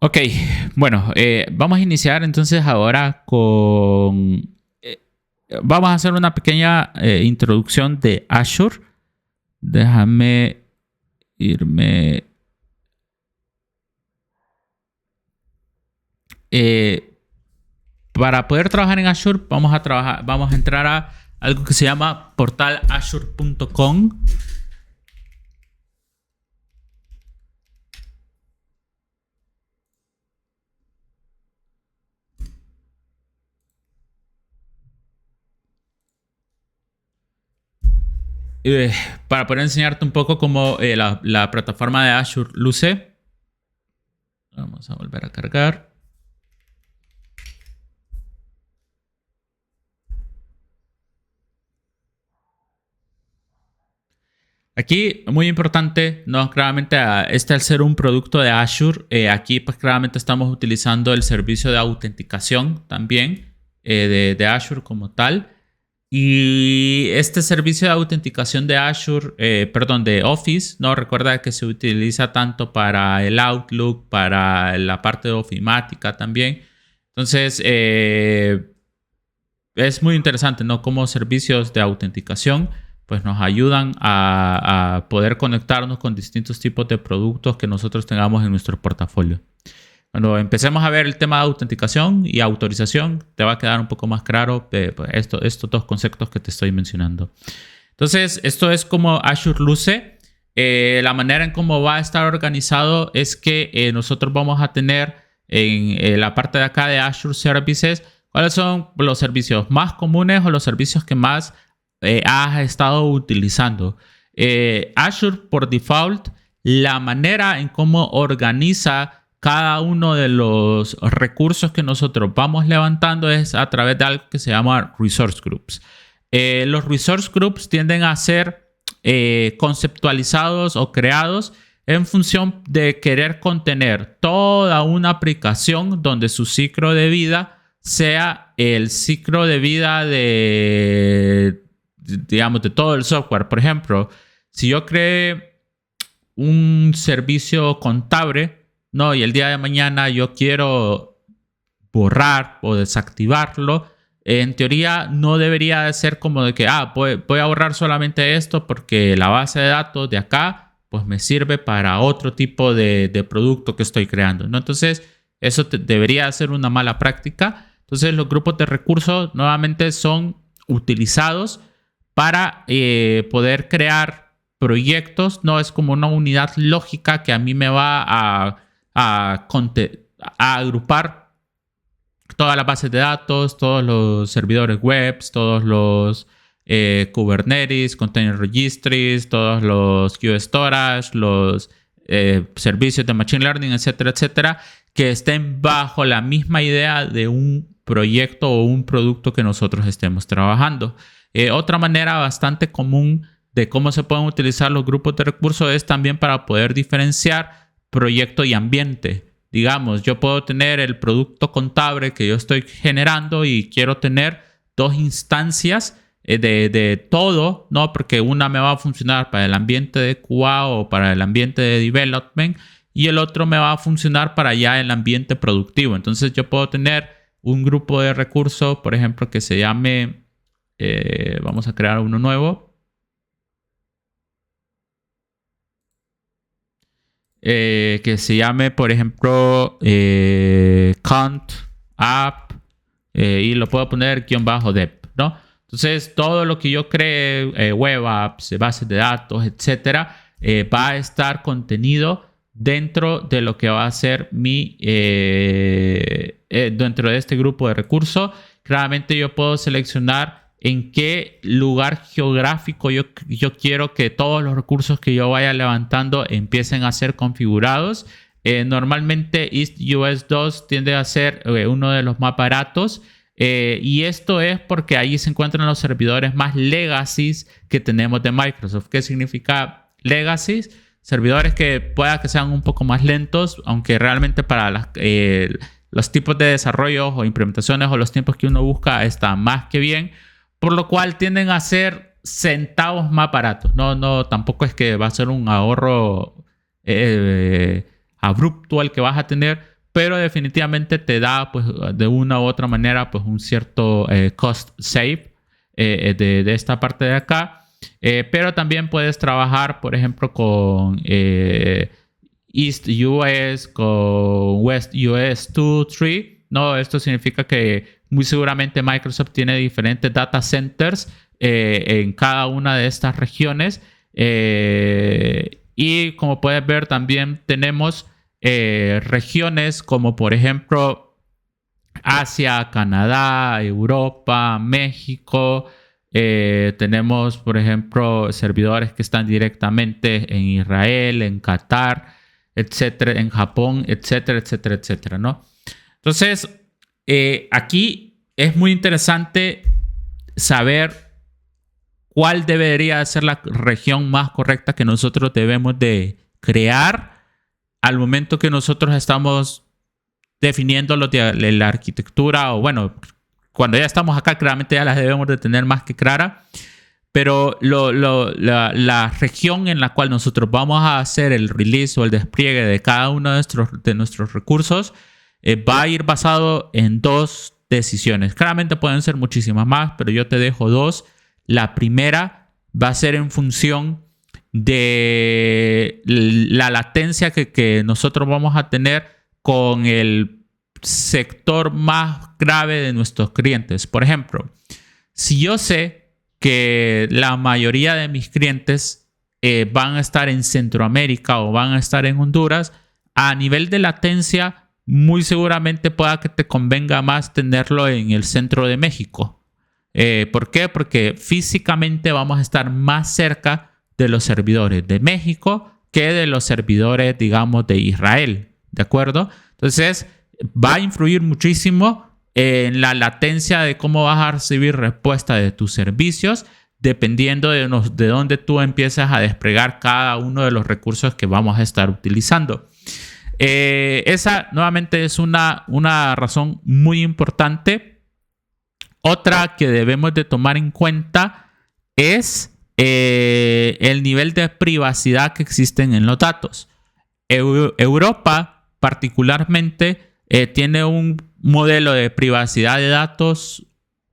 Ok, bueno, vamos a iniciar entonces ahora con... eh, vamos a hacer una pequeña introducción de Azure. Déjame irme... eh, para poder trabajar en Azure, vamos a entrar a algo que se llama portalazure.com. Para poder enseñarte un poco cómo la plataforma de Azure luce. Vamos a volver a cargar. Aquí, muy importante, no, claramente este al ser un producto de Azure, aquí pues claramente estamos utilizando el servicio de autenticación también de Azure como tal. Y este servicio de autenticación de Azure, perdón, de Office, ¿no? Recuerda que se utiliza tanto para el Outlook, para la parte de ofimática también. Entonces, es muy interesante, ¿no? Como servicios de autenticación pues nos ayudan a poder conectarnos con distintos tipos de productos que nosotros tengamos en nuestro portafolio. Cuando empecemos a ver el tema de autenticación y autorización, te va a quedar un poco más claro estos dos conceptos que te estoy mencionando. Entonces, esto es como Azure luce. La manera en cómo va a estar organizado es que nosotros vamos a tener en la parte de acá de Azure Services, cuáles son los servicios más comunes o los servicios que más has estado utilizando. Azure por default, la manera en cómo organiza cada uno de los recursos que nosotros vamos levantando es a través de algo que se llama Resource Groups. Los Resource Groups tienden a ser conceptualizados o creados en función de querer contener toda una aplicación donde su ciclo de vida sea el ciclo de vida digamos, de todo el software. Por ejemplo, si yo creé un servicio contable, ¿no? Y el día de mañana yo quiero borrar o desactivarlo, en teoría no debería de ser como de que, voy a borrar solamente esto porque la base de datos de acá, pues me sirve para otro tipo de producto que estoy creando, ¿no? Entonces, eso debería ser una mala práctica. Entonces, los grupos de recursos nuevamente son utilizados para poder crear proyectos. No es como una unidad lógica que a mí me va a agrupar todas las bases de datos, todos los servidores web, todos los Kubernetes, Container Registries, todos los QStorage, los servicios de Machine Learning, etcétera, etcétera, que estén bajo la misma idea de un proyecto o un producto que nosotros estemos trabajando. Otra manera bastante común de cómo se pueden utilizar los grupos de recursos es también para poder diferenciar proyecto y ambiente. Digamos, yo puedo tener el producto contable que yo estoy generando y quiero tener dos instancias de todo, ¿no? Porque una me va a funcionar para el ambiente de QA o para el ambiente de development y el otro me va a funcionar para ya el ambiente productivo. Entonces yo puedo tener un grupo de recursos, por ejemplo, que se llame... vamos a crear uno nuevo. Que se llame, por ejemplo, Count App y lo puedo poner --dev, ¿no? Entonces, todo lo que yo cree, web apps, bases de datos, etcétera, va a estar contenido dentro de lo que va a ser dentro de este grupo de recursos. Claramente yo puedo seleccionar en qué lugar geográfico yo quiero que todos los recursos que yo vaya levantando empiecen a ser configurados. Normalmente East US 2 tiende a ser uno de los más baratos. Y esto es porque ahí se encuentran los servidores más legacy que tenemos de Microsoft. ¿Qué significa legacy? Servidores que pueda que sean un poco más lentos, aunque realmente para los tipos de desarrollo o implementaciones o los tiempos que uno busca está más que bien. Por lo cual tienden a ser centavos más baratos. No, tampoco es que va a ser un ahorro abrupto el que vas a tener, pero definitivamente te da, pues, de una u otra manera, pues, un cierto cost save de esta parte de acá. Pero también puedes trabajar, por ejemplo, con East US, con West US 2, 3. No, esto significa que muy seguramente Microsoft tiene diferentes data centers en cada una de estas regiones. Y como puedes ver, también tenemos regiones como, por ejemplo, Asia, Canadá, Europa, México. Tenemos, por ejemplo, servidores que están directamente en Israel, en Qatar, etcétera, en Japón, etcétera, etcétera, etcétera, ¿no? Entonces, aquí es muy interesante saber cuál debería ser la región más correcta que nosotros debemos de crear al momento que nosotros estamos definiendo la arquitectura, o bueno, cuando ya estamos acá, claramente ya las debemos de tener más que clara, pero la región en la cual nosotros vamos a hacer el release o el despliegue de cada uno de nuestros recursos va a ir basado en dos decisiones. Claramente pueden ser muchísimas más, pero yo te dejo dos. La primera va a ser en función de la latencia que nosotros vamos a tener con el sector más grave de nuestros clientes. Por ejemplo, si yo sé que la mayoría de mis clientes van a estar en Centroamérica o van a estar en Honduras, a nivel de latencia, muy seguramente pueda que te convenga más tenerlo en el centro de México. ¿Por qué? Porque físicamente vamos a estar más cerca de los servidores de México que de los servidores, digamos, de Israel. ¿De acuerdo? Entonces, va a influir muchísimo en la latencia de cómo vas a recibir respuesta de tus servicios, dependiendo de dónde tú empiezas a desplegar cada uno de los recursos que vamos a estar utilizando. Esa nuevamente es una razón muy importante. Otra que debemos de tomar en cuenta es el nivel de privacidad que existen en los datos. Europa particularmente tiene un modelo de privacidad de datos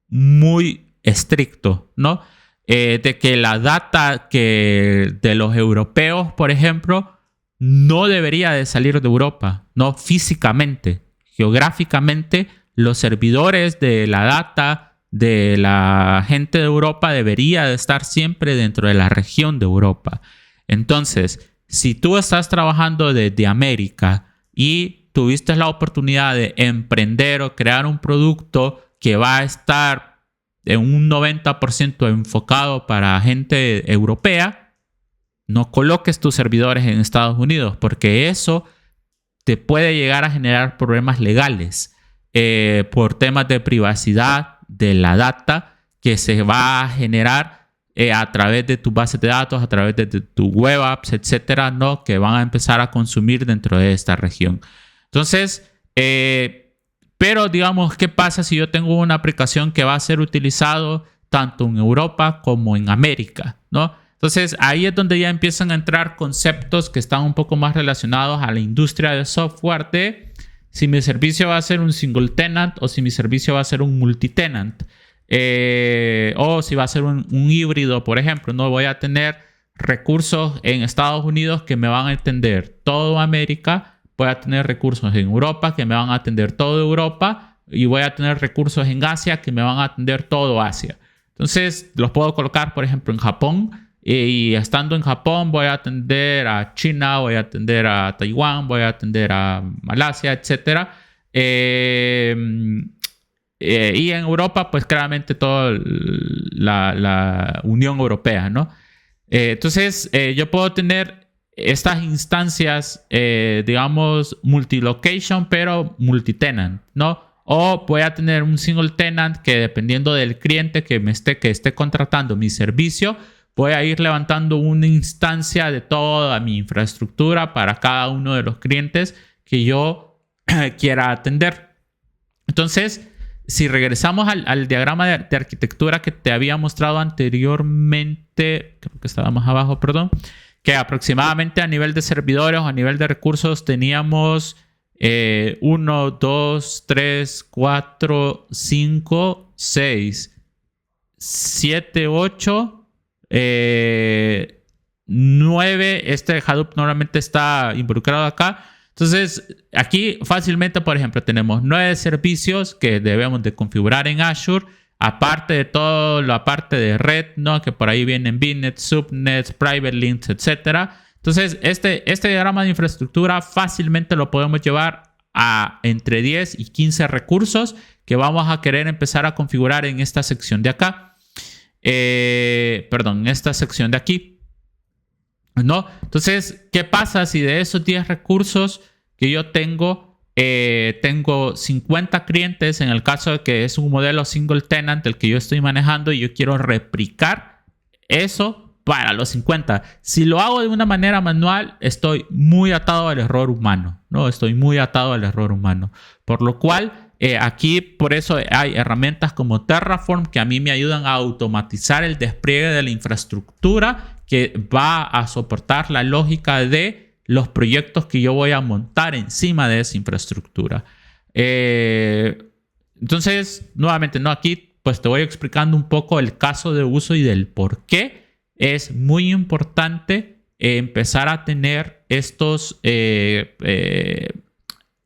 muy estricto, ¿no? De que la data de los europeos, por ejemplo, no debería de salir de Europa, no físicamente. Geográficamente, los servidores de la data de la gente de Europa debería de estar siempre dentro de la región de Europa. Entonces, si tú estás trabajando desde América y tuviste la oportunidad de emprender o crear un producto que va a estar en un 90% enfocado para gente europea, no coloques tus servidores en Estados Unidos, porque eso te puede llegar a generar problemas legales por temas de privacidad de la data que se va a generar a través de tus bases de datos, a través de tus web apps, etcétera, ¿no? Que van a empezar a consumir dentro de esta región. Entonces, pero digamos, ¿qué pasa si yo tengo una aplicación que va a ser utilizado tanto en Europa como en América, ¿no? Entonces, ahí es donde ya empiezan a entrar conceptos que están un poco más relacionados a la industria de software de si mi servicio va a ser un single tenant o si mi servicio va a ser un multitenant. O si va a ser un híbrido, por ejemplo. No voy a tener recursos en Estados Unidos que me van a atender todo América. Voy a tener recursos en Europa que me van a atender todo Europa. Y voy a tener recursos en Asia que me van a atender todo Asia. Entonces, los puedo colocar, por ejemplo, en Japón. Y estando en Japón voy a atender a China, voy a atender a Taiwán, voy a atender a Malasia, etc. Y en Europa, pues claramente toda la Unión Europea, ¿no? Entonces, yo puedo tener estas instancias, digamos, multilocation, pero multitenant, ¿no? O voy a tener un single tenant que dependiendo del cliente que esté contratando mi servicio, voy a ir levantando una instancia de toda mi infraestructura para cada uno de los clientes que yo quiera atender. Entonces, si regresamos al diagrama de arquitectura que te había mostrado anteriormente, creo que estaba más abajo, perdón, que aproximadamente a nivel de servidores o a nivel de recursos teníamos 1, 2, 3, 4, 5, 6, 7, 8, 9. Este Hadoop normalmente está involucrado acá. Entonces, aquí fácilmente, por ejemplo, tenemos 9 servicios que debemos de configurar en Azure, aparte de todo la parte de red, ¿no? Que por ahí vienen VNets, subnets, private links, etcétera. Entonces, este diagrama de infraestructura fácilmente lo podemos llevar a entre 10 y 15 recursos que vamos a querer empezar a configurar en esta sección de acá. En esta sección de aquí, ¿no? Entonces, ¿qué pasa si de esos 10 recursos que yo tengo 50 clientes, en el caso de que es un modelo single tenant el que yo estoy manejando y yo quiero replicar eso para los 50? Si lo hago de una manera manual, estoy muy atado al error humano, ¿no? Estoy muy atado al error humano. Por lo cual, aquí por eso hay herramientas como Terraform que a mí me ayudan a automatizar el despliegue de la infraestructura que va a soportar la lógica de los proyectos que yo voy a montar encima de esa infraestructura. Entonces, nuevamente, ¿no? Aquí pues te voy explicando un poco el caso de uso y del por qué es muy importante empezar a tener estos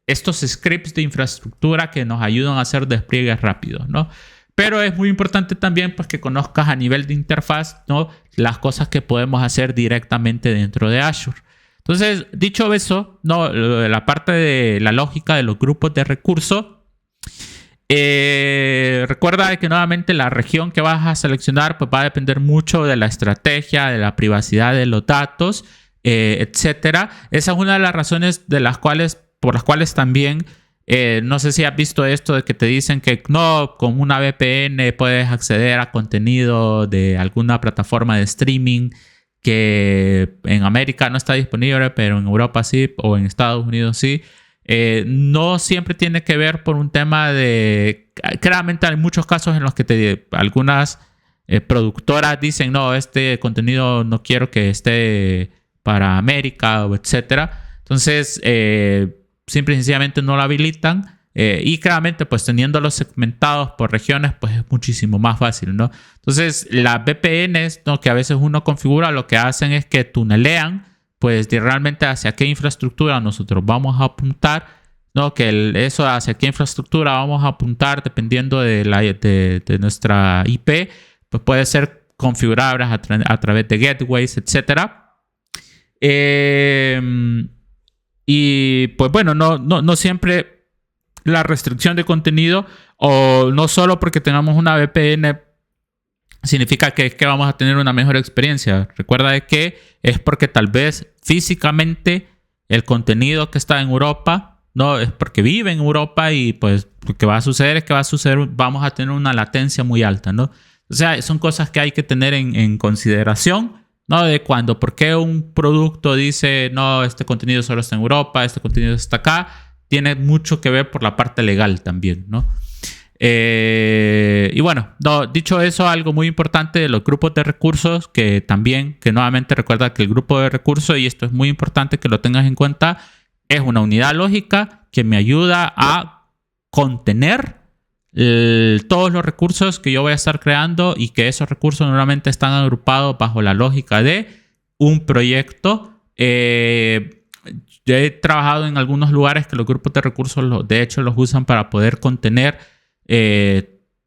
scripts de infraestructura que nos ayudan a hacer despliegues rápidos, ¿no? Pero es muy importante también pues, que conozcas a nivel de interfaz, ¿no? Las cosas que podemos hacer directamente dentro de Azure. Entonces, dicho eso, ¿no? La parte de la lógica de los grupos de recursos, recuerda que nuevamente la región que vas a seleccionar pues, va a depender mucho de la estrategia, de la privacidad de los datos, etcétera. Esa es una de las razones por las cuales también, no sé si has visto esto de que te dicen que no, con una VPN puedes acceder a contenido de alguna plataforma de streaming que en América no está disponible, pero en Europa sí, o en Estados Unidos sí. No siempre tiene que ver por un tema de... Claramente hay muchos casos en los que algunas productoras dicen, no, este contenido no quiero que esté para América, o etcétera. Entonces, simple y sencillamente no lo habilitan. Y claramente, pues teniéndolos segmentados por regiones, pues es muchísimo más fácil, ¿no? Entonces, las VPNs, ¿no? Que a veces uno configura, lo que hacen es que tunelean, pues realmente hacia qué infraestructura nosotros vamos a apuntar, ¿no? Eso hacia qué infraestructura vamos a apuntar dependiendo de nuestra IP, pues puede ser configurable a través de gateways, etcétera. Y pues bueno, no siempre la restricción de contenido, o no solo porque tengamos una VPN, significa que vamos a tener una mejor experiencia. Recuerda de que es porque tal vez físicamente el contenido que está en Europa, no es porque vive en Europa, y pues lo que va a suceder es que vamos a tener una latencia muy alta, ¿no? O sea, son cosas que hay que tener en consideración, ¿no? ¿Por qué un producto dice, no, este contenido solo está en Europa, este contenido está acá? Tiene mucho que ver por la parte legal también, ¿no? Y bueno, dicho eso, algo muy importante de los grupos de recursos, que nuevamente recuerda que el grupo de recursos, y esto es muy importante que lo tengas en cuenta, es una unidad lógica que me ayuda a contener todos los recursos que yo voy a estar creando, y que esos recursos normalmente están agrupados bajo la lógica de un proyecto. Yo he trabajado en algunos lugares que los grupos de recursos, de hecho, los usan para poder contener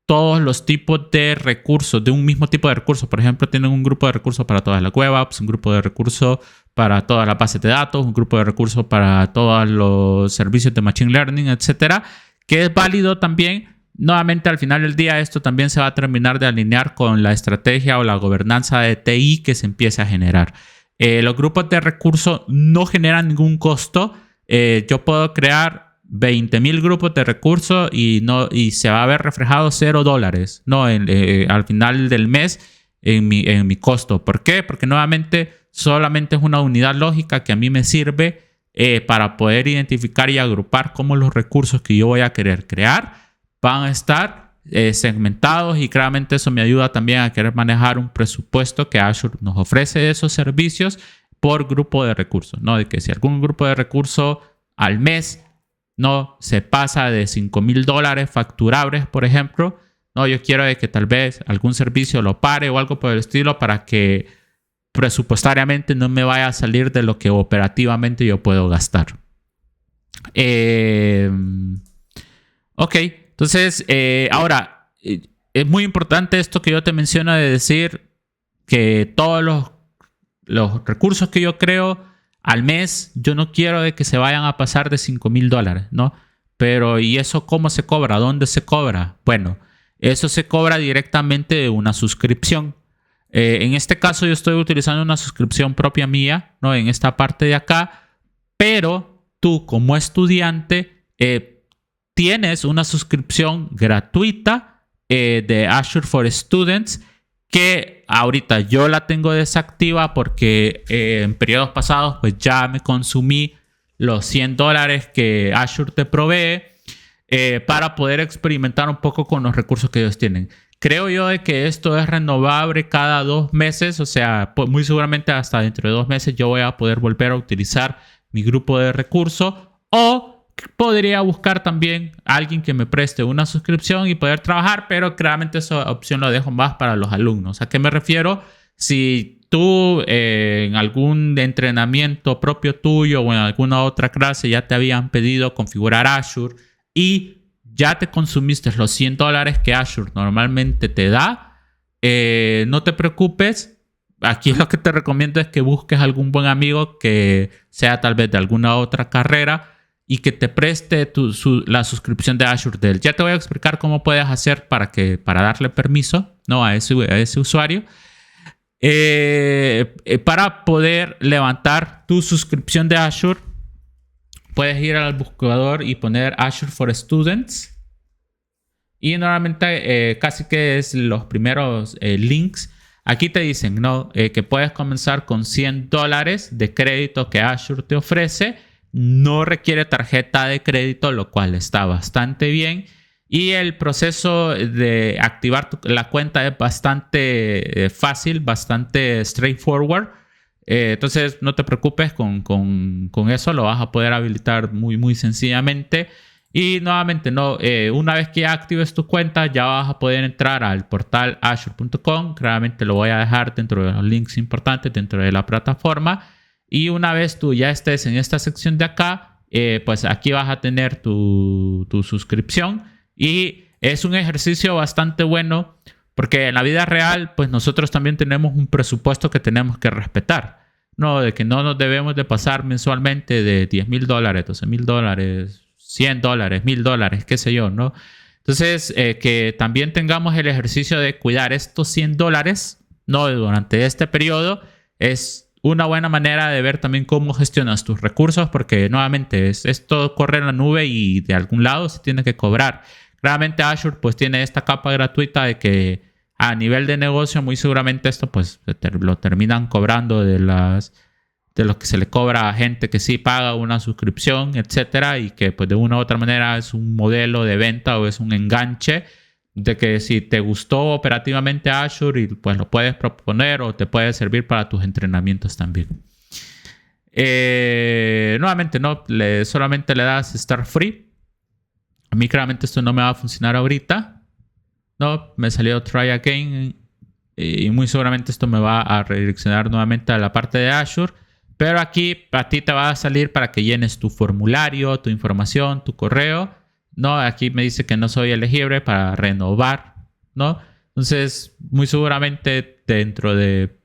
todos los tipos de recursos, de un mismo tipo de recursos. Por ejemplo, tienen un grupo de recursos para todas las web apps, un grupo de recursos para todas las bases de datos, un grupo de recursos para todos los servicios de machine learning, etcétera, que es válido también. Nuevamente, al final del día, esto también se va a terminar de alinear con la estrategia o la gobernanza de TI que se empiece a generar. Los grupos de recursos no generan ningún costo. Yo puedo crear 20,000 grupos de recursos y se va a ver reflejado $0, ¿no? Al final del mes en mi costo. ¿Por qué? Porque nuevamente solamente es una unidad lógica que a mí me sirve para poder identificar y agrupar cómo los recursos que yo voy a querer crear van a estar segmentados, y claramente eso me ayuda también a querer manejar un presupuesto que Azure nos ofrece de esos servicios por grupo de recursos, ¿no? De que si algún grupo de recursos al mes no se pasa de $5,000 facturables, por ejemplo, no, yo quiero de que tal vez algún servicio lo pare o algo por el estilo para que presupuestariamente no me vaya a salir de lo que operativamente yo puedo gastar. Ok, entonces ahora es muy importante esto que yo te menciono de decir que todos los recursos que yo creo al mes, yo no quiero de que se vayan a pasar de $5,000, ¿no? Pero ¿y eso cómo se cobra? ¿Dónde se cobra? Bueno, eso se cobra directamente de una suscripción. En este caso yo estoy utilizando una suscripción propia mía, ¿no? En esta parte de acá, pero tú como estudiante tienes una suscripción gratuita de Azure for Students que ahorita yo la tengo desactiva porque en periodos pasados pues ya me consumí los $100 que Azure te provee para poder experimentar un poco con los recursos que ellos tienen. Creo yo de que esto es renovable cada 2 meses, o sea, pues muy seguramente hasta dentro de 2 meses yo voy a poder volver a utilizar mi grupo de recursos, o podría buscar también a alguien que me preste una suscripción y poder trabajar, pero claramente esa opción lo dejo más para los alumnos. ¿A qué me refiero? Si tú en algún entrenamiento propio tuyo o en alguna otra clase ya te habían pedido configurar Azure y ya te consumiste los $100 que Azure normalmente te da, no te preocupes. Aquí lo que te recomiendo es que busques algún buen amigo que sea tal vez de alguna otra carrera y que te preste la suscripción de Azure de él. Ya te voy a explicar cómo puedes hacer para darle permiso, ¿no? a ese usuario. Para poder levantar tu suscripción de Azure, puedes ir al buscador y poner Azure for Students. Y normalmente casi que es los primeros links. Aquí te dicen, ¿no? Que puedes comenzar con $100 de crédito que Azure te ofrece. No requiere tarjeta de crédito, lo cual está bastante bien. Y el proceso de activar la cuenta es bastante fácil, bastante straightforward. Entonces no te preocupes con eso, lo vas a poder habilitar muy, muy sencillamente. Y nuevamente, no, una vez que ya actives tu cuenta, ya vas a poder entrar al portal azure.com. Claramente lo voy a dejar dentro de los links importantes dentro de la plataforma. Y una vez tú ya estés en esta sección de acá, pues aquí vas a tener tu suscripción. Y es un ejercicio bastante bueno porque en la vida real, pues nosotros también tenemos un presupuesto que tenemos que respetar. No, de que no nos debemos de pasar mensualmente de $10,000, $12,000, $100, $1,000, qué sé yo, ¿no? Entonces, que también tengamos el ejercicio de cuidar estos $100, ¿no? Durante este periodo es una buena manera de ver también cómo gestionas tus recursos, porque nuevamente esto corre en la nube y de algún lado se tiene que cobrar. Claramente Azure pues tiene esta capa gratuita de que a nivel de negocio muy seguramente esto pues lo terminan cobrando de lo que se le cobra a gente que sí paga una suscripción, etcétera, y que pues de una u otra manera es un modelo de venta o es un enganche de que si te gustó operativamente Azure y pues lo puedes proponer o te puede servir para tus entrenamientos también. Nuevamente, no, solamente le das Start Free. A mí claramente esto no me va a funcionar ahorita. No, me salió Try Again y muy seguramente esto me va a redireccionar nuevamente a la parte de Azure. Pero aquí a ti te va a salir para que llenes tu formulario, tu información, tu correo. No, aquí me dice que no soy elegible para renovar, ¿no? Entonces, muy seguramente dentro de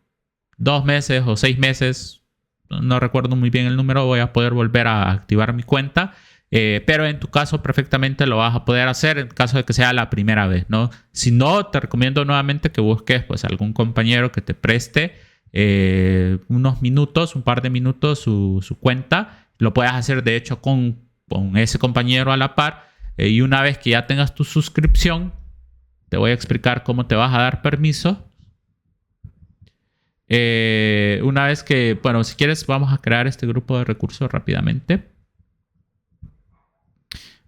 2 meses o 6 meses, no recuerdo muy bien el número, voy a poder volver a activar mi cuenta. Pero en tu caso perfectamente lo vas a poder hacer en caso de que sea la primera vez, ¿no? Si no, te recomiendo nuevamente que busques pues algún compañero que te preste unos minutos, un par de minutos su cuenta. Lo puedes hacer de hecho con ese compañero a la par. Y una vez que ya tengas tu suscripción, te voy a explicar cómo te vas a dar permiso. Una vez que, bueno, si quieres vamos a crear este grupo de recursos rápidamente.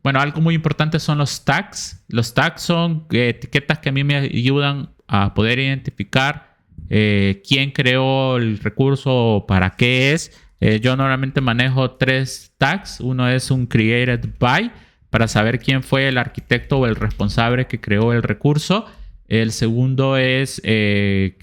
Bueno, algo muy importante son los tags. Los tags son etiquetas que a mí me ayudan a poder identificar quién creó el recurso o para qué es. Yo normalmente manejo 3 tags. Uno es un created by, para saber quién fue el arquitecto o el responsable que creó el recurso. El segundo es el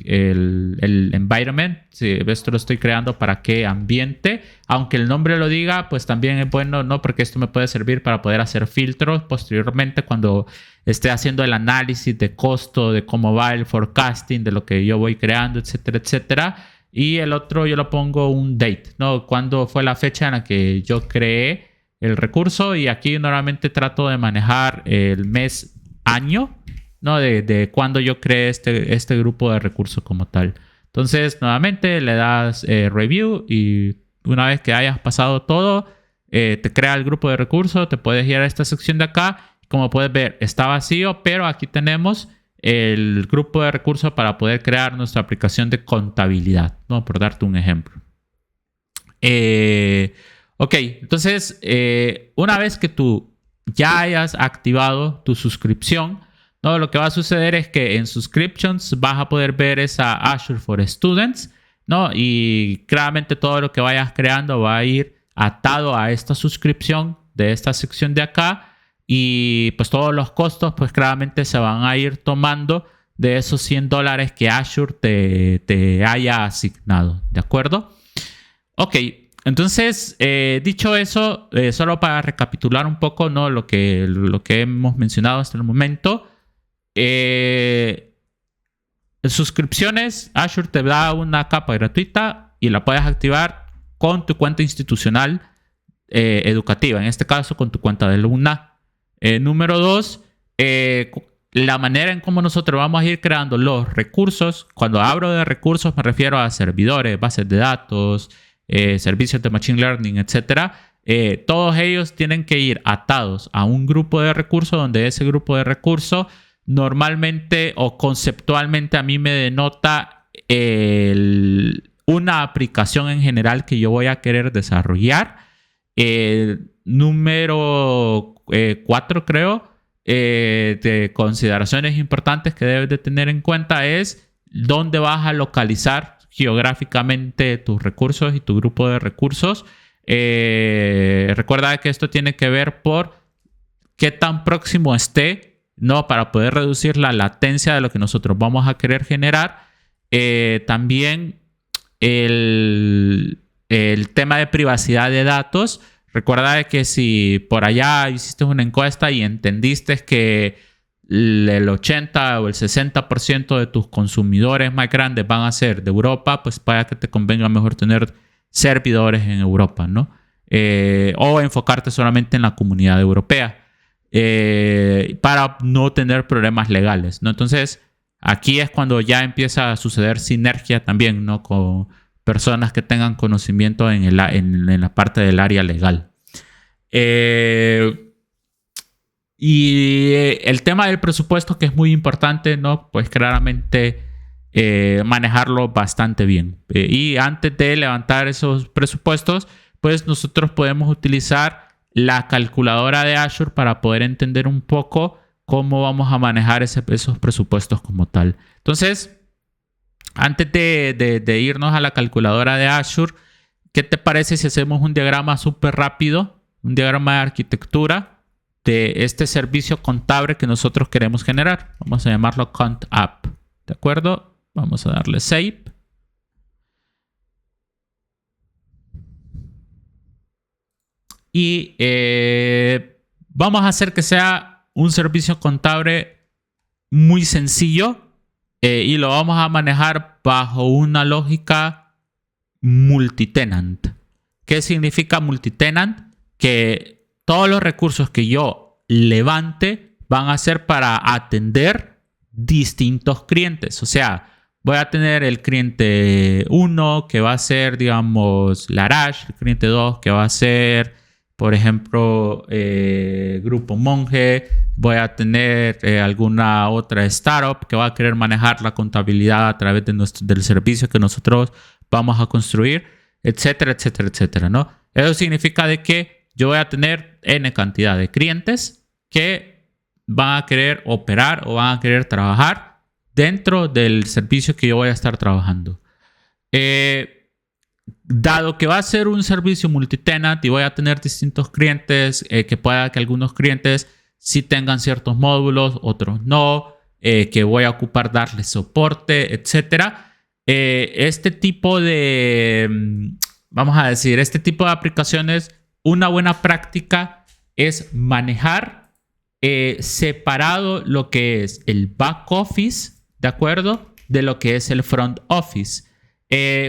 environment. Si esto lo estoy creando para qué ambiente. Aunque el nombre lo diga, pues también es bueno, ¿no? Porque esto me puede servir para poder hacer filtros posteriormente cuando esté haciendo el análisis de costo, de cómo va el forecasting, de lo que yo voy creando, etcétera, etcétera. Y el otro yo lo pongo un date, ¿no? Cuándo fue la fecha en la que yo creé el recurso. Y aquí normalmente trato de manejar el mes, año, ¿no? De cuando yo creé este grupo de recursos como tal. Entonces, nuevamente le das review y una vez que hayas pasado todo, te crea el grupo de recursos, te puedes ir a esta sección de acá. Como puedes ver, está vacío, pero aquí tenemos el grupo de recursos para poder crear nuestra aplicación de contabilidad, ¿no? Por darte un ejemplo. Ok, entonces, una vez que tú ya hayas activado tu suscripción, ¿no? Lo que va a suceder es que en Subscriptions vas a poder ver esa Azure for Students, ¿no? Y claramente todo lo que vayas creando va a ir atado a esta suscripción de esta sección de acá. Y pues todos los costos pues claramente se van a ir tomando de esos $100 que Azure te haya asignado, ¿de acuerdo? Ok, entonces dicho eso, solo para recapitular un poco, ¿no? lo que hemos mencionado hasta el momento. Suscripciones, Azure te da una capa gratuita y la puedes activar con tu cuenta institucional educativa, en este caso con tu cuenta de Luna. Número 2, la manera en cómo nosotros vamos a ir creando los recursos. Cuando hablo de recursos me refiero a servidores, bases de datos, servicios de Machine Learning, etc. Todos ellos tienen que ir atados a un grupo de recursos donde ese grupo de recursos normalmente o conceptualmente a mí me denota una aplicación en general que yo voy a querer desarrollar. Número 4, creo, de consideraciones importantes que debes de tener en cuenta es dónde vas a localizar geográficamente tus recursos y tu grupo de recursos. Recuerda que esto tiene que ver por qué tan próximo esté, ¿no? Para poder reducir la latencia de lo que nosotros vamos a querer generar. También el tema de privacidad de datos. Recuerda que si por allá hiciste una encuesta y entendiste que el 80 o el 60% de tus consumidores más grandes van a ser de Europa, pues para que te convenga mejor tener servidores en Europa, ¿no? O enfocarte solamente en la comunidad europea para no tener problemas legales, ¿no? Entonces, aquí es cuando ya empieza a suceder sinergia también, ¿no? Con personas que tengan conocimiento en la parte del área legal. Y el tema del presupuesto, que es muy importante, ¿no? Pues claramente manejarlo bastante bien. Y antes de levantar esos presupuestos, pues nosotros podemos utilizar la calculadora de Azure para poder entender un poco cómo vamos a manejar esos presupuestos como tal. Entonces, antes de irnos a la calculadora de Azure, ¿qué te parece si hacemos un diagrama súper rápido? Un diagrama de arquitectura de este servicio contable que nosotros queremos generar. Vamos a llamarlo Cont App. ¿De acuerdo? Vamos a darle Save. Y vamos a hacer que sea un servicio contable muy sencillo. Y lo vamos a manejar bajo una lógica multitenant. ¿Qué significa multitenant? Que todos los recursos que yo levante van a ser para atender distintos clientes. O sea, voy a tener el cliente 1 que va a ser, digamos, Larash, el cliente 2 que va a ser, por ejemplo, Grupo Monge. Voy a tener alguna otra startup que va a querer manejar la contabilidad a través del servicio que nosotros vamos a construir, etcétera, etcétera, etcétera, ¿no? Eso significa de que yo voy a tener N cantidad de clientes que van a querer operar o van a querer trabajar dentro del servicio que yo voy a estar trabajando. dado que va a ser un servicio multitenant y voy a tener distintos clientes, que pueda que algunos clientes sí tengan ciertos módulos, otros no, que voy a ocupar darles soporte, etcétera. Este tipo de, vamos a decir, este tipo de aplicaciones, una buena práctica es manejar separado lo que es el back office, ¿de acuerdo? De lo que es el front office.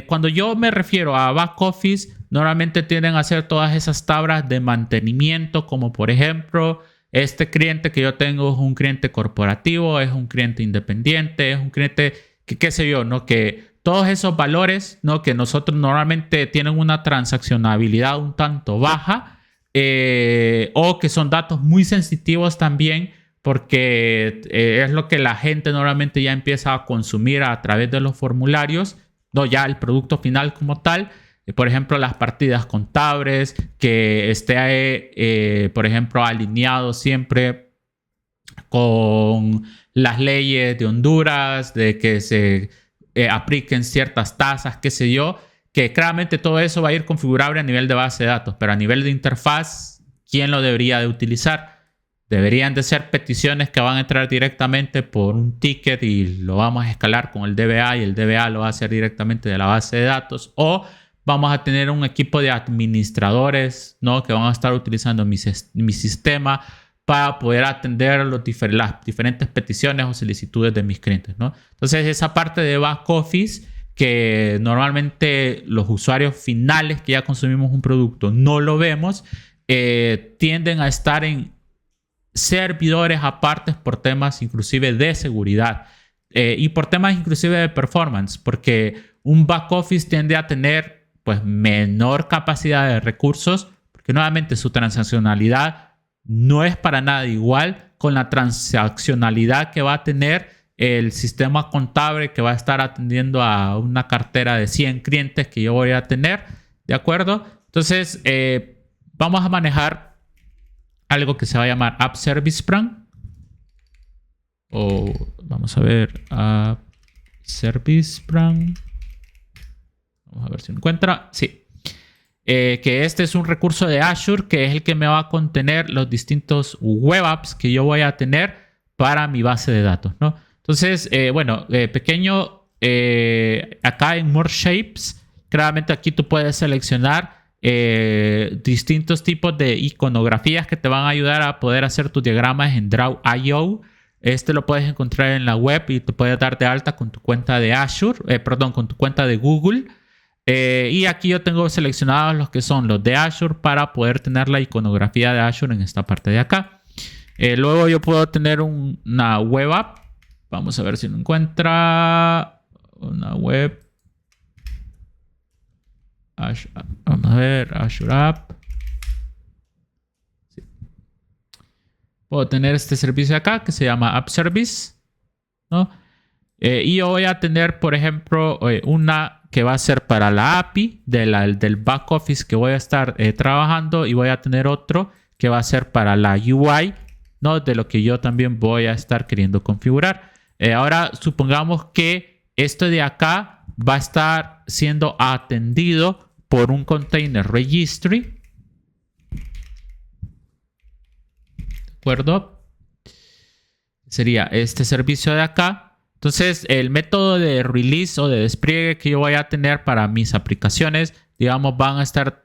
Cuando yo me refiero a back office, normalmente tienden a hacer todas esas tablas de mantenimiento, como por ejemplo, este cliente que yo tengo es un cliente corporativo, es un cliente independiente, es un cliente que, qué sé yo, ¿no? Que todos esos valores, ¿no? Que nosotros normalmente tienen una transaccionabilidad un tanto baja, o que son datos muy sensitivos también, porque es lo que la gente normalmente ya empieza a consumir a través de los formularios, no ya el producto final como tal. Por ejemplo, las partidas contables, que esté, por ejemplo, alineado siempre con las leyes de Honduras, de que se apliquen ciertas tasas, qué sé yo, que claramente todo eso va a ir configurable a nivel de base de datos, pero a nivel de interfaz, ¿quién lo debería de utilizar? Deberían de ser peticiones que van a entrar directamente por un ticket y lo vamos a escalar con el DBA y el DBA lo va a hacer directamente de la base de datos, o vamos a tener un equipo de administradores, ¿no? Que van a estar utilizando mi sistema para poder atender las diferentes peticiones o solicitudes de mis clientes, ¿no? Entonces, esa parte de back office que normalmente los usuarios finales que ya consumimos un producto no lo vemos, tienden a estar en servidores apartes por temas inclusive de seguridad, y por temas inclusive de performance, porque un back office tiende a tener pues menor capacidad de recursos, porque nuevamente su transaccionalidad no es para nada igual con la transaccionalidad que va a tener el sistema contable que va a estar atendiendo a una cartera de 100 clientes que yo voy a tener, ¿de acuerdo? Entonces, vamos a manejar algo que se va a llamar App Service Plan, o vamos a ver, App Service Plan. Vamos a ver si encuentra. Sí. Que este es un recurso de Azure que es el que me va a contener los distintos web apps que yo voy a tener para mi base de datos, ¿no? Entonces, pequeño, acá en More Shapes, claramente aquí tú puedes seleccionar distintos tipos de iconografías que te van a ayudar a poder hacer tus diagramas en Draw.io. Este lo puedes encontrar en la web y te puedes dar de alta con tu cuenta de Azure, con tu cuenta de Google. Y aquí yo tengo seleccionados los que son los de Azure para poder tener la iconografía de Azure en esta parte de acá. Luego yo puedo tener una web app. Vamos a ver si lo encuentra. Una web. Vamos a ver, Azure App. Sí. Puedo tener este servicio acá que se llama App Service, ¿no? Y yo voy a tener, por ejemplo, una que va a ser para la API del back office que voy a estar trabajando, y voy a tener otro que va a ser para la UI, ¿no? De lo que yo también voy a estar queriendo configurar. Ahora, supongamos que esto de acá va a estar siendo atendido por un container registry. ¿De acuerdo? Sería este servicio de acá. Entonces, el método de release o de despliegue que yo voy a tener para mis aplicaciones, digamos, van a estar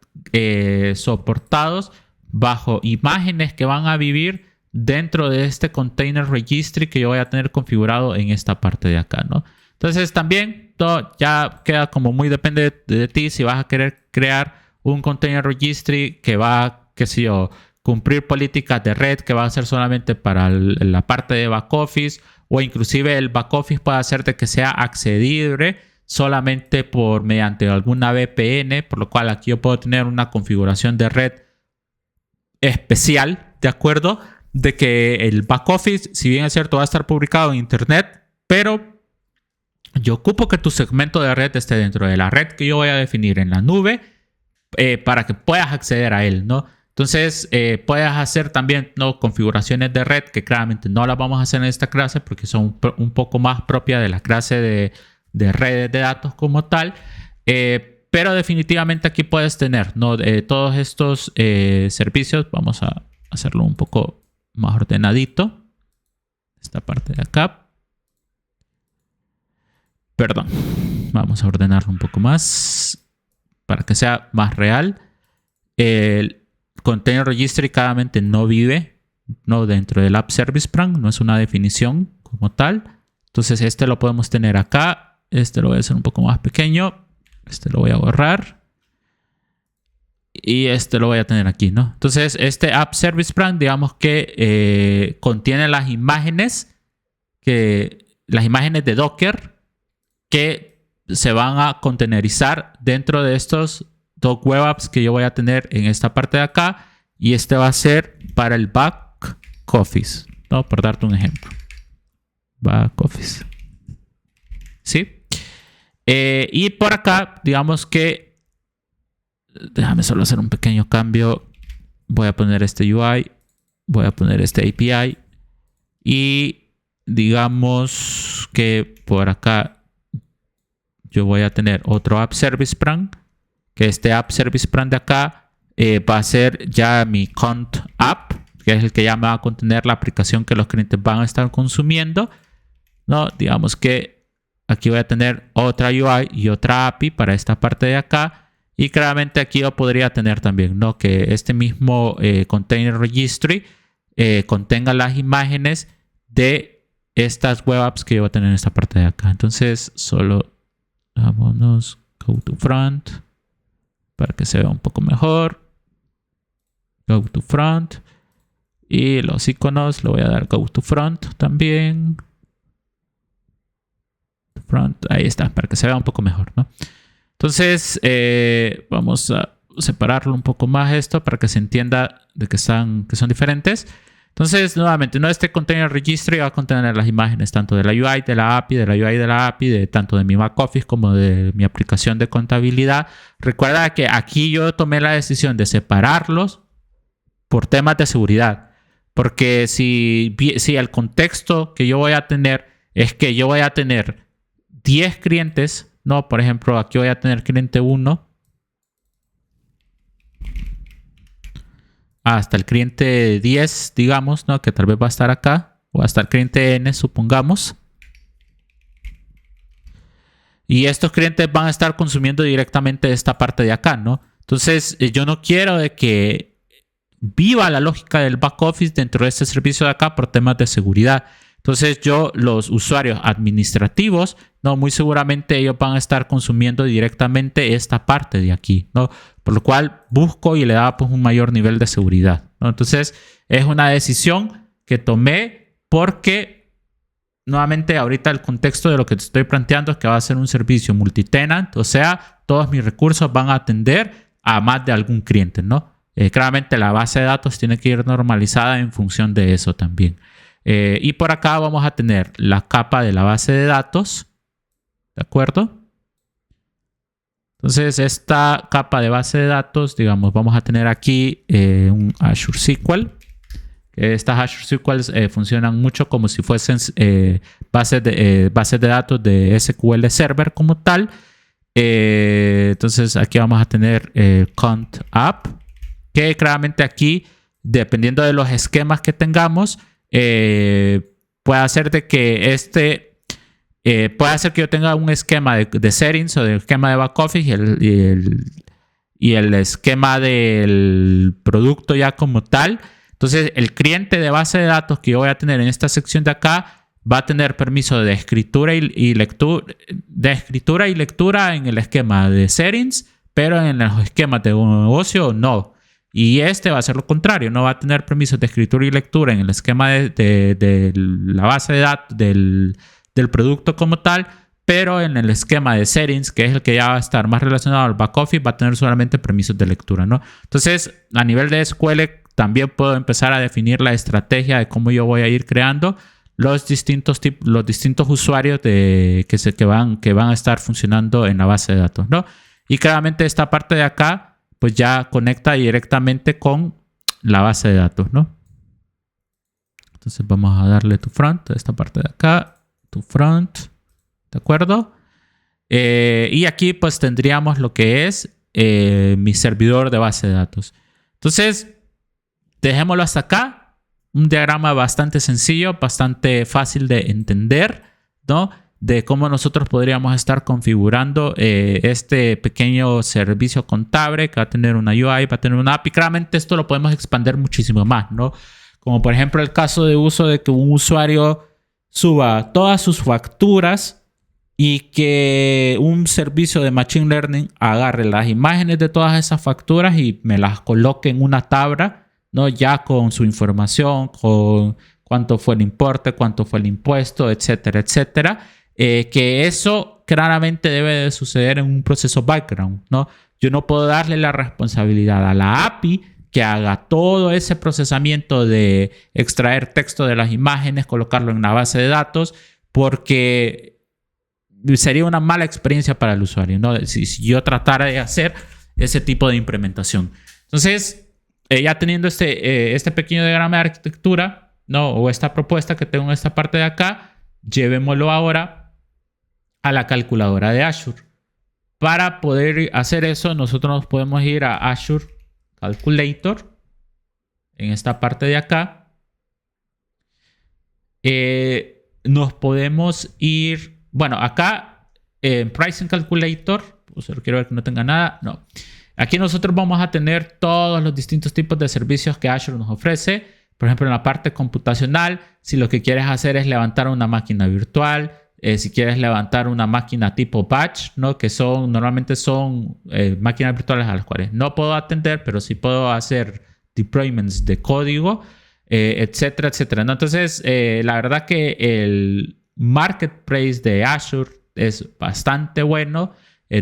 soportados bajo imágenes que van a vivir dentro de este container registry que yo voy a tener configurado en esta parte de acá, ¿no? Entonces, también todo ya queda como muy depende de ti si vas a querer crear un container registry que va, qué sé yo, cumplir políticas de red que va a ser solamente para la parte de back office, o inclusive el back office puede hacer de que sea accedible solamente mediante alguna VPN, por lo cual aquí yo puedo tener una configuración de red especial, ¿de acuerdo? De que el back office, si bien es cierto, va a estar publicado en internet, pero yo ocupo que tu segmento de red esté dentro de la red que yo voy a definir en la nube, para que puedas acceder a él, ¿no? Entonces, puedes hacer también, ¿no?, configuraciones de red que claramente no las vamos a hacer en esta clase porque son un poco más propias de la clase de redes de datos como tal. Pero definitivamente aquí puedes tener, ¿no? Todos estos servicios. Vamos a hacerlo un poco más ordenadito. Esta parte de acá. Perdón. Vamos a ordenarlo un poco más para que sea más real. El Container Registry claramente no vive, ¿no? Dentro del App Service Plan. No es una definición como tal. Entonces este lo podemos tener acá. Este lo voy a hacer un poco más pequeño. Este lo voy a borrar. Y este lo voy a tener aquí, ¿no? Entonces, este App Service Plan, digamos que contiene las imágenes de Docker que se van a containerizar dentro de estos dos web apps que yo voy a tener en esta parte de acá. Y este va a ser para el back office, ¿no? Por darte un ejemplo. Back office. ¿Sí? Y por acá, digamos que... Déjame solo hacer un pequeño cambio. Voy a poner este UI. Voy a poner este API. Y digamos que por acá yo voy a tener otro App Service Plan. Que este App Service Plan de acá va a ser ya mi Cont App. Que es el que ya me va a contener la aplicación que los clientes van a estar consumiendo, ¿no? Digamos que aquí voy a tener otra UI y otra API para esta parte de acá. Y claramente aquí yo podría tener también, ¿no? Que este mismo Container Registry contenga las imágenes de estas web apps que yo voy a tener en esta parte de acá. Entonces, solo vámonos, go to front, para que se vea un poco mejor. Go to front. Y los iconos le voy a dar go to front también. Front, ahí está, para que se vea un poco mejor, ¿no? Entonces, vamos a separarlo un poco más esto para que se entienda de que son diferentes. Entonces, nuevamente, ¿no? Este Container Registry va a contener las imágenes tanto de la UI, de la API, de tanto de mi back office como de mi aplicación de contabilidad. Recuerda que aquí yo tomé la decisión de separarlos por temas de seguridad. Porque si el contexto que yo voy a tener es que yo voy a tener 10 clientes, ¿no? Por ejemplo, aquí voy a tener cliente 1 hasta el cliente 10, digamos, ¿no? Que tal vez va a estar acá. O hasta el cliente N, supongamos. Y estos clientes van a estar consumiendo directamente esta parte de acá, ¿no? Entonces, yo no quiero de que viva la lógica del back office dentro de este servicio de acá por temas de seguridad. Entonces los usuarios administrativos, ¿no? Muy seguramente ellos van a estar consumiendo directamente esta parte de aquí, ¿no? Por lo cual busco y le da pues un mayor nivel de seguridad, ¿no? Entonces es una decisión que tomé porque nuevamente ahorita el contexto de lo que te estoy planteando es que va a ser un servicio multitenant, o sea, todos mis recursos van a atender a más de algún cliente, ¿no? Claramente la base de datos tiene que ir normalizada en función de eso también. Y por acá vamos a tener la capa de la base de datos. ¿De acuerdo? Entonces, esta capa de base de datos, digamos, vamos a tener aquí un Azure SQL. Estas Azure SQLs funcionan mucho como si fuesen bases de datos de SQL Server como tal. Entonces, aquí vamos a tener Cont App, que claramente aquí, dependiendo de los esquemas que tengamos, puede hacer de que puede hacer que yo tenga un esquema de settings o de esquema de back office y el esquema del producto ya como tal. Entonces, el cliente de base de datos que yo voy a tener en esta sección de acá va a tener permiso de escritura y lectura en el esquema de settings, pero en los esquemas de un negocio no. Y este va a ser lo contrario, no va a tener permisos de escritura y lectura en el esquema de la base de datos del producto como tal, pero en el esquema de settings, que es el que ya va a estar más relacionado al back office, va a tener solamente permisos de lectura, ¿no? Entonces, a nivel de SQL, también puedo empezar a definir la estrategia de cómo yo voy a ir creando los distintos usuarios que van a estar funcionando en la base de datos, ¿no? Y claramente esta parte de acá pues ya conecta directamente con la base de datos, ¿no? Entonces vamos a darle to front a esta parte de acá, to front, ¿de acuerdo? Y aquí pues tendríamos lo que es mi servidor de base de datos. Entonces, dejémoslo hasta acá. Un diagrama bastante sencillo, bastante fácil de entender, ¿no? De cómo nosotros podríamos estar configurando este pequeño servicio contable que va a tener una UI, va a tener una API. Claramente esto lo podemos expandir muchísimo más, ¿no? Como por ejemplo el caso de uso de que un usuario suba todas sus facturas y que un servicio de Machine Learning agarre las imágenes de todas esas facturas y me las coloque en una tabla, ¿no? Ya con su información, con cuánto fue el importe, cuánto fue el impuesto, etcétera, etcétera. Que eso claramente debe de suceder en un proceso background, ¿no? Yo no puedo darle la responsabilidad a la API que haga todo ese procesamiento de extraer texto de las imágenes, colocarlo en una base de datos, porque sería una mala experiencia para el usuario, ¿no? Si yo tratara de hacer ese tipo de implementación. Entonces, ya teniendo este pequeño diagrama de arquitectura, ¿no? O esta propuesta que tengo en esta parte de acá, llevémoslo ahora a la calculadora de Azure. Para poder hacer eso, nosotros nos podemos ir a Azure Calculator, en esta parte de acá. Nos podemos ir, bueno, acá en Pricing Calculator, pues quiero ver que no tenga nada, no. Aquí nosotros vamos a tener todos los distintos tipos de servicios que Azure nos ofrece. Por ejemplo, en la parte computacional, si lo que quieres hacer es levantar una máquina virtual, si quieres levantar una máquina tipo batch, ¿no? Que normalmente son máquinas virtuales a las cuales no puedo atender, pero sí puedo hacer deployments de código, etcétera, etcétera, ¿no? Entonces, la verdad que el marketplace de Azure es bastante bueno.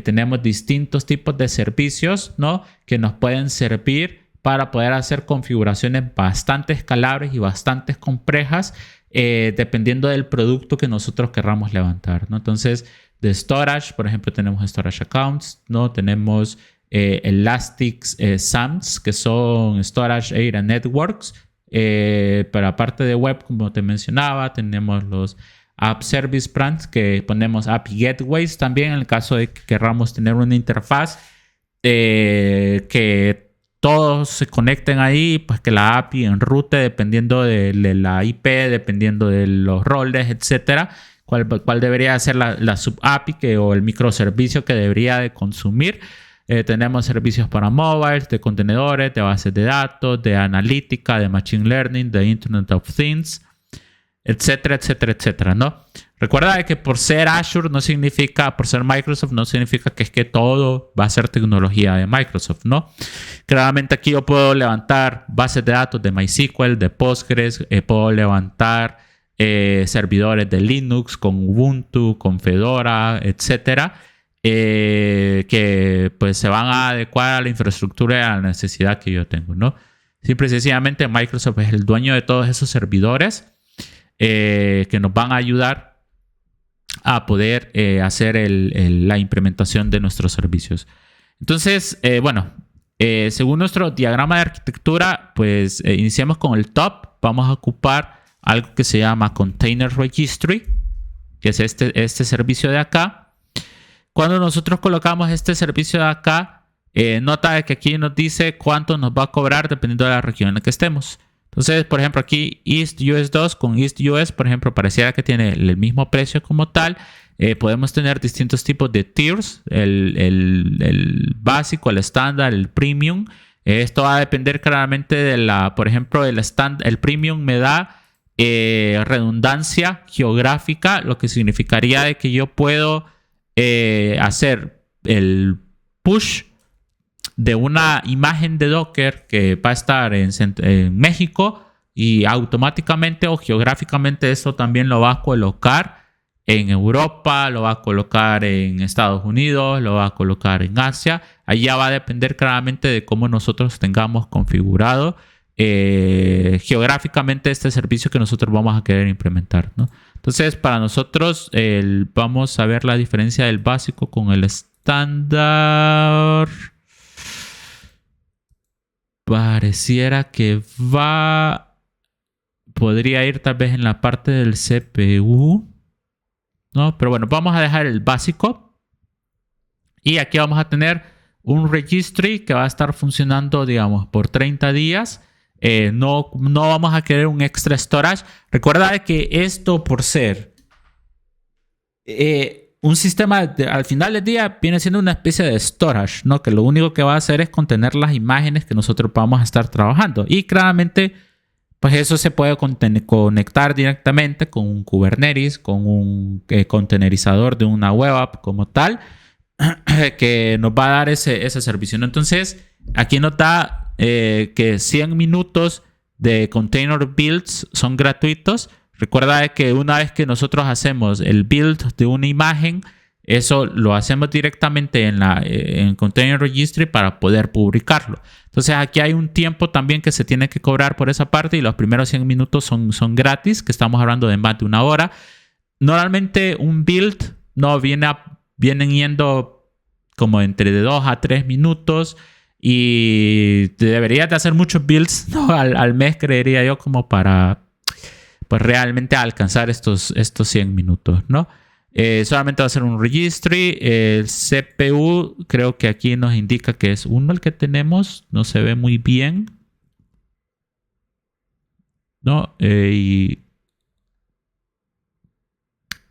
Tenemos distintos tipos de servicios, ¿no? Que nos pueden servir para poder hacer configuraciones bastante escalables y bastante complejas, dependiendo del producto que nosotros querramos levantar, ¿no? Entonces, de storage, por ejemplo, tenemos storage accounts, ¿no? Tenemos Elastic SAMs, que son Storage Area Networks. Pero aparte de web, como te mencionaba, tenemos los App Service Brands, que ponemos API Gateways también en el caso de que queramos tener una interfaz que todos se conecten ahí, pues que la API enrute dependiendo de la IP, dependiendo de los roles, etcétera, cuál debería ser la sub-API o el microservicio que debería de consumir. Tenemos servicios para mobile, de contenedores, de bases de datos, de analítica, de machine learning, de Internet of Things, etcétera, etcétera, etcétera, ¿no? Recuerda que por ser Azure no significa, por ser Microsoft, no significa que es que todo va a ser tecnología de Microsoft, ¿no? Claramente aquí yo puedo levantar bases de datos de MySQL, de Postgres, puedo levantar servidores de Linux con Ubuntu, con Fedora, etcétera, que pues se van a adecuar a la infraestructura y a la necesidad que yo tengo, ¿no? Simple y sencillamente Microsoft es el dueño de todos esos servidores que nos van a ayudar a poder hacer la implementación de nuestros servicios. Entonces, según nuestro diagrama de arquitectura, pues iniciamos con el top. Vamos a ocupar algo que se llama Container Registry, que es este servicio de acá. Cuando nosotros colocamos este servicio de acá, nota que aquí nos dice cuánto nos va a cobrar dependiendo de la región en la que estemos. Entonces, por ejemplo, aquí East US 2 con East US, por ejemplo, pareciera que tiene el mismo precio como tal. Podemos tener distintos tipos de tiers, el básico, el estándar, el premium. Esto va a depender claramente de por ejemplo, el premium me da redundancia geográfica, lo que significaría de que yo puedo hacer el push de una imagen de Docker que va a estar en México y automáticamente o geográficamente esto también lo va a colocar en Europa, lo va a colocar en Estados Unidos, lo va a colocar en Asia. Ahí ya va a depender claramente de cómo nosotros tengamos configurado geográficamente este servicio que nosotros vamos a querer implementar, ¿no? Entonces, para nosotros vamos a ver la diferencia del básico con el estándar. Pareciera que podría ir tal vez en la parte del CPU, ¿no? Pero bueno, vamos a dejar el básico, Y aquí vamos a tener un registry que va a estar funcionando, digamos, por 30 días. No vamos a querer un extra storage. Recuerda que esto, por ser un sistema, al final del día viene siendo una especie de storage, ¿no? Que lo único que va a hacer es contener las imágenes que nosotros vamos a estar trabajando. Y claramente, pues eso se puede conectar directamente con un Kubernetes, con un containerizador de una web app como tal, que nos va a dar ese servicio, ¿no? Entonces, aquí nos da que 100 minutos de container builds son gratuitos. Recuerda que una vez que nosotros hacemos el build de una imagen, eso lo hacemos directamente en Container Registry para poder publicarlo. Entonces aquí hay un tiempo también que se tiene que cobrar por esa parte y los primeros 100 minutos son gratis, que estamos hablando de más de una hora. Normalmente un build no vienen yendo como entre de 2 a 3 minutos y deberías de hacer muchos builds, ¿no? al mes, creería yo, como para pues realmente alcanzar estos 100 minutos, ¿no? Solamente va a ser un registry. El CPU creo que aquí nos indica que es uno el que tenemos. No se ve muy bien, ¿no? Y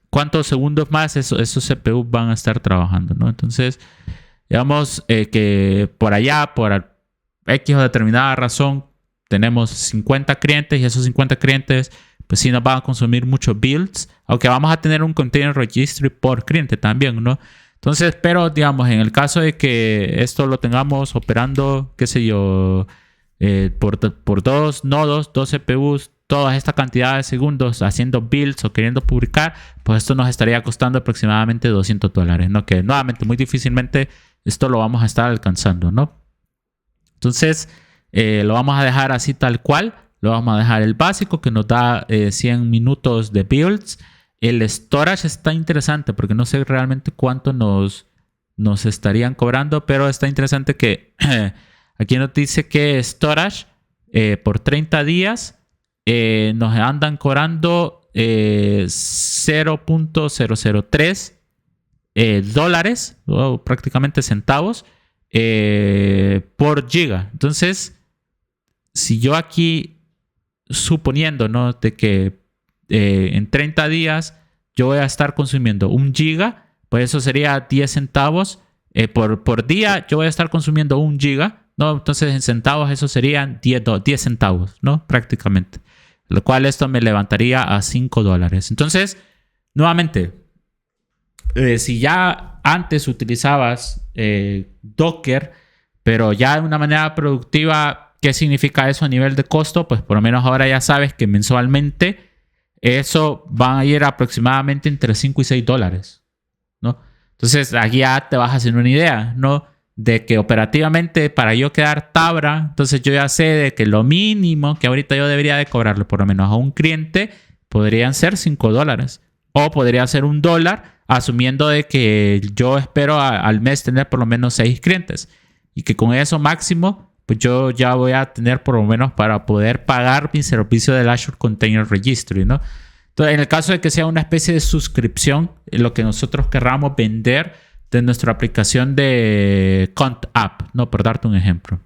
cuántos segundos más esos CPU van a estar trabajando, ¿no? Entonces, digamos que por allá, por X o determinada razón, tenemos 50 clientes y esos 50 clientes pues sí nos van a consumir muchos builds, aunque vamos a tener un container registry por cliente también, ¿no? Entonces, pero digamos, en el caso de que esto lo tengamos operando, qué sé yo, por 2 nodos, 2 CPUs, toda esta cantidad de segundos haciendo builds o queriendo publicar, pues esto nos estaría costando aproximadamente $200, ¿no? Que nuevamente, muy difícilmente esto lo vamos a estar alcanzando, ¿no? Entonces, lo vamos a dejar así tal cual. Lo vamos a dejar el básico que nos da 100 minutos de builds. El storage está interesante porque no sé realmente cuánto nos estarían cobrando, pero está interesante que aquí nos dice que storage por 30 días nos andan cobrando 0.003 dólares, o prácticamente centavos, por giga. Entonces, si yo aquí suponiendo, ¿no?, de que en 30 días yo voy a estar consumiendo 1 giga, pues eso sería 10 centavos por día. Yo voy a estar consumiendo 1 giga, ¿no? Entonces en centavos eso serían 10 centavos, ¿no? Prácticamente. Lo cual esto me levantaría a $5. Entonces, nuevamente, si ya antes utilizabas Docker, pero ya de una manera productiva, ¿qué significa eso a nivel de costo? Pues por lo menos ahora ya sabes que mensualmente eso va a ir aproximadamente entre 5 y 6 dólares, ¿no? Entonces aquí ya te vas a hacer una idea, ¿no? De que operativamente para yo quedar tabla, entonces yo ya sé de que lo mínimo que ahorita yo debería de cobrarle por lo menos a un cliente podrían ser 5 dólares. O podría ser $1, asumiendo de que yo espero al mes tener por lo menos 6 clientes. Y que con eso máximo, pues yo ya voy a tener por lo menos para poder pagar mi servicio del Azure Container Registry, ¿no? Entonces, en el caso de que sea una especie de suscripción, lo que nosotros querramos vender de nuestra aplicación de Cont App, ¿no? Por darte un ejemplo.